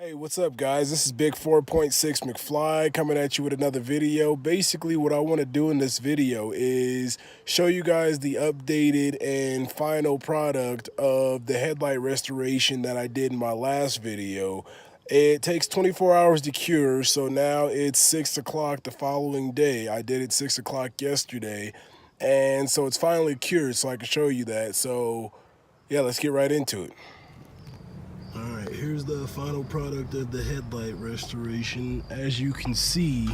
Hey, what's up, guys? This is Big 4.6 McFly coming at you with another video. Basically, what I want to do in this video is show you guys the updated and final product of the headlight restoration that I did in my last video. It takes 24 hours to cure, so now it's 6 o'clock the following day. I did it 6 o'clock yesterday, and so it's finally cured, so I can show you that. So, yeah, let's get right into it. Alright, here's the final product of the headlight restoration. As you can see,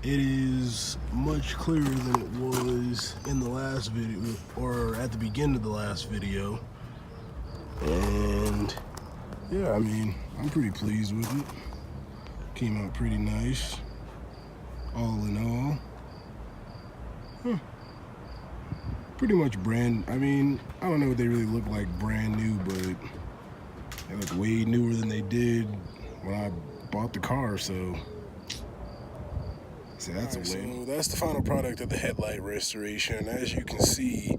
it is much clearer than it was in the last video, or at the beginning of the last video. And yeah, I mean, I'm pretty pleased with it. Came out pretty nice, all in all. Pretty much brand, I mean, I don't know what they really look like brand new, but they look way newer than they did when I bought the car, so that's a win. So that's the final product of the headlight restoration. As you can see,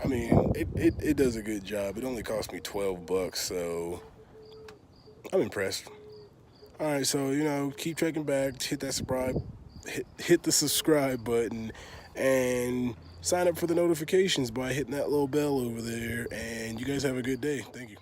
I mean, it does a good job. It only cost me 12 bucks, so I'm impressed. All right, so, you know, keep checking back, hit that hit the subscribe button, and sign up for the notifications by hitting that little bell over there. And you guys have a good day. Thank you.